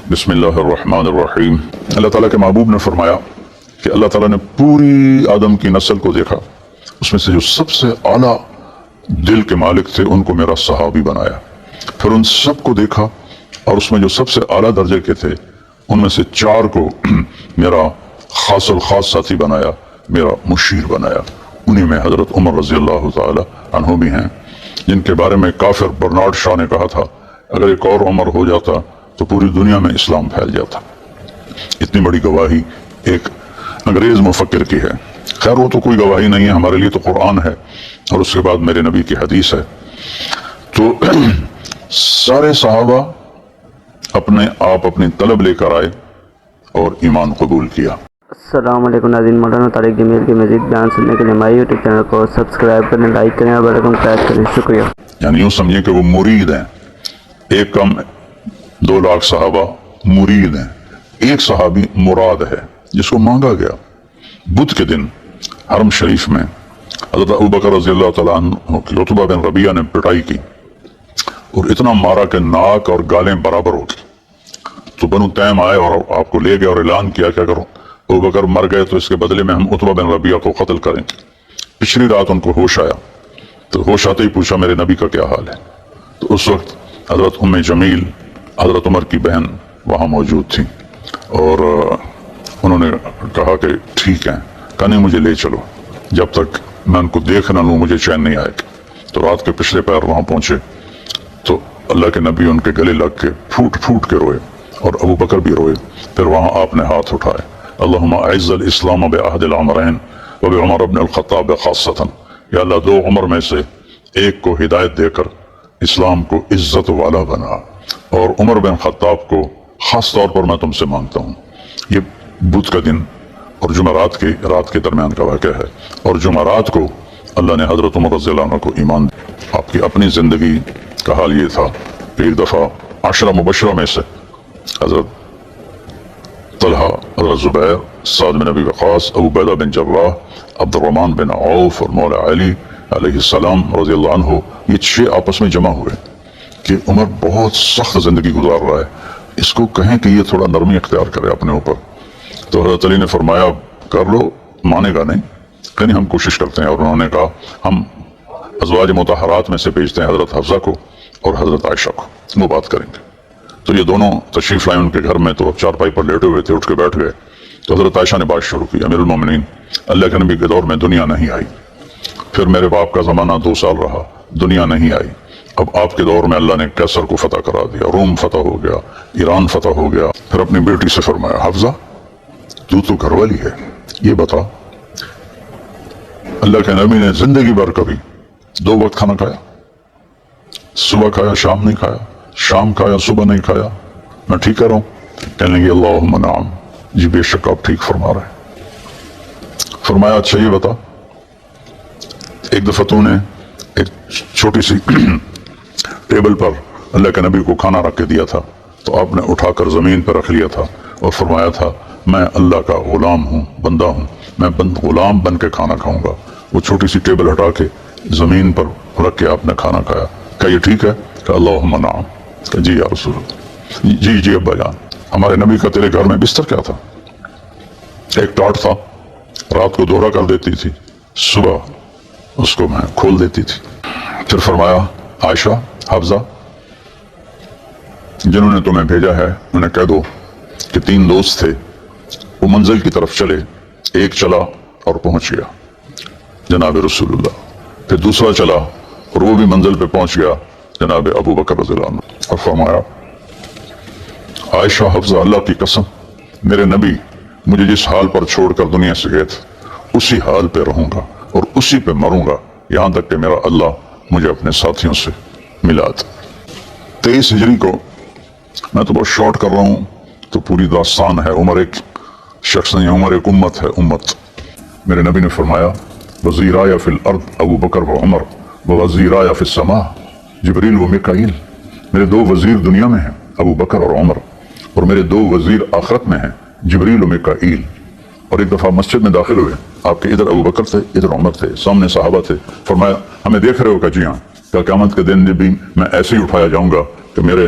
بسم اللہ الرحمن الرحیم۔ اللہ تعالیٰ کے محبوب نے فرمایا کہ اللہ تعالیٰ نے پوری آدم کی نسل کو دیکھا، اس میں سے جو سب سے اعلیٰ دل کے مالک تھے ان کو میرا صحابی بنایا، پھر ان سب کو دیکھا اور اس میں جو سب سے اعلیٰ درجے کے تھے ان میں سے 4 کو میرا خاص الخاص ساتھی بنایا، میرا مشیر بنایا۔ انہی میں حضرت عمر رضی اللہ تعالی عنہ بھی ہیں، جن کے بارے میں کافر برنارڈ شاہ نے کہا تھا اگر ایک اور عمر ہو جاتا تو پوری دنیا میں اسلام پھیل جاتا۔ اتنی بڑی گواہی ایک انگریز مفکر کی ہے۔ خیر وہ تو کوئی گواہی نہیں ہے، ہمارے لیے تو قرآن ہے اور اس کے بعد میرے نبی کی حدیث ہے۔ تو سارے صحابہ اپنے آپ اپنی طلب لے کر آئے اور ایمان قبول کیا۔ السلام علیکم ناظرین، مولانا طارق جمیل کے مزید بیان سننے کے لیے ہمارے یوٹیوب چینل کو سبسکرائب کریں، لائک کریں اور بیل آئیکن پریس کریں۔ شکریہ۔ یعنی یوں سمجھیں کہ وہ مرید ہیں، ایک کم 2 لاکھ صحابہ مرید ہیں، ایک صحابی مراد ہے جس کو مانگا گیا۔ بدھ کے دن حرم شریف میں حضرت ابوبکر رضی اللہ تعالیٰ عنہ کی عتبہ بن ربیعہ نے پٹائی کی اور اتنا مارا کہ ناک اور گالیں برابر ہو گئی۔ تو بنو تیم آئے اور آپ کو لے گئے اور اعلان کیا کیا کرو، ابوبکر مر گئے تو اس کے بدلے میں ہم عتبہ بن ربیعہ کو قتل کریں گے۔ پچھلی رات ان کو ہوش آیا تو ہوش آتے ہی پوچھا میرے نبی کا کیا حال ہے؟ تو اس وقت حضرت ام جمیل حضرت عمر کی بہن وہاں موجود تھی اور انہوں نے کہا کہ ٹھیک ہے، کہا نہیں مجھے لے چلو، جب تک میں ان کو دیکھ نہ لوں مجھے چین نہیں آئے گا۔ تو رات کے پچھلے پیر وہاں پہنچے تو اللہ کے نبی ان کے گلے لگ کے پھوٹ پھوٹ کے روئے اور ابو بکر بھی روئے۔ پھر وہاں آپ نے ہاتھ اٹھائے، اللہم اعز الاسلام بعہد العمرین وبعمر بن الخطاب خاصۃ، یا اللہ 2 عمر میں سے ایک کو ہدایت دے کر اسلام کو عزت والا بنا، اور عمر بن خطاب کو خاص طور پر میں تم سے مانگتا ہوں۔ یہ بدھ کا دن اور جمعرات کی رات کے درمیان کا واقعہ ہے، اور جمعرات کو اللہ نے حضرت عمر رضی اللہ عنہ کو ایمان دیا۔ آپ کی اپنی زندگی کا حال یہ تھا کہ ایک دفعہ 10 مبشرہ میں سے حضرت طلحہ، حضرت زبیر، سعد بن ابی وقاص، ابو عبیدہ بن جراح، عبد الرحمن بن عوف اور مولا علی علیہ السلام رضی اللہ عنہ، یہ 6 آپس میں جمع ہوئے کہ عمر بہت سخت زندگی گزار رہا ہے، اس کو کہیں کہ یہ تھوڑا نرمی اختیار کرے اپنے اوپر۔ تو حضرت علی نے فرمایا کر لو، مانے گا نہیں، کہ نہیں ہم کوشش کرتے ہیں۔ اور انہوں نے کہا ہم ازواج مطہرات میں سے بھیجتے ہیں حضرت حفصہ کو اور حضرت عائشہ کو، وہ بات کریں گے۔ تو یہ دونوں تشریف لائے ان کے گھر میں، تو چارپائی پر لیٹے ہوئے تھے، اٹھ کے بیٹھ گئے۔ تو حضرت عائشہ نے بات شروع کی، امیر المومنین اللہ کے نبی کے دور میں دنیا نہیں آئی، پھر میرے باپ کا زمانہ 2 سال رہا، دنیا نہیں آئی، اب آپ کے دور میں اللہ نے کیسر کو فتح کرا دیا، روم فتح ہو گیا، ایران فتح ہو گیا۔ پھر اپنی بیٹی سے فرمایا حفصہ تو گھر والی ہے، یہ بتا اللہ کے نبی نے زندگی بھر کبھی 2 وقت کھانا کھایا؟ صبح کھایا شام نہیں کھایا، شام کھایا صبح نہیں کھایا، میں ٹھیک کہہ رہا ہوں؟ کہنے لگے اللہم نعم، جی بے شک آپ ٹھیک فرما رہے ہیں۔ فرمایا اچھا یہ بتا، ایک دفعہ تو نے ایک چھوٹی سی ٹیبل پر اللہ کے نبی کو کھانا رکھ کے دیا تھا، تو آپ نے اٹھا کر زمین پر رکھ لیا تھا اور فرمایا تھا میں اللہ کا غلام ہوں، بندہ ہوں، میں غلام بن کے کھانا کھاؤں گا۔ وہ چھوٹی سی ٹیبل ہٹا کے زمین پر رکھ کے آپ نے کھانا کھایا۔ کہا یہ ٹھیک ہے؟ کہ اللہم نعم۔ کہ جی یا رسول اللہ، جی ابا جان، ہمارے نبی کا تیرے گھر میں بستر کیا تھا؟ ایک ٹاٹ تھا، رات کو دوہرا کر دیتی تھی، صبح اس کو میں کھول دیتی تھی۔ پھر فرمایا عائشہ، حفصہ، جنہوں نے تمہیں بھیجا ہے انہیں کہہ دو کہ 3 دوست تھے، وہ منزل کی طرف چلے، ایک چلا اور پہنچ گیا جناب رسول اللہ، پھر دوسرا چلا اور وہ بھی منزل پہ پہنچ گیا جناب ابو بکر رضی اللہ عنہ، اور فرمایا عائشہ، حفصہ، اللہ کی قسم میرے نبی مجھے جس حال پر چھوڑ کر دنیا سے گئے تھے اسی حال پہ رہوں گا اور اسی پہ مروں گا یہاں تک کہ میرا اللہ مجھے اپنے ساتھیوں سے ملا دے۔ 23 ہجری کو، میں تو بہت شارٹ کر رہا ہوں، تو پوری داستان ہے، عمر ایک شخص نہیں، عمر ایک امت ہے، امت۔ میرے نبی نے فرمایا وزیرای فی الارض ابو بکر و عمر و وزیرای فی السماء جبریل و میکائیل، میرے 2 وزیر دنیا میں ہیں، ابو بکر اور عمر، اور میرے 2 وزیر آخرت میں ہیں، جبریل و میکائیل۔ اور ایک دفعہ مسجد میں داخل ہوئے، آپ کے ادھر ابو بکر تھے، ادھر عمر تھے، سامنے صحابہ تھے۔ فرمایا ہمیں دیکھ رہے ہو؟ کہ جی ہاں۔ کہ قیامت کے دن بھی میں ایسے ہی اٹھایا جاؤں گا کہ میرے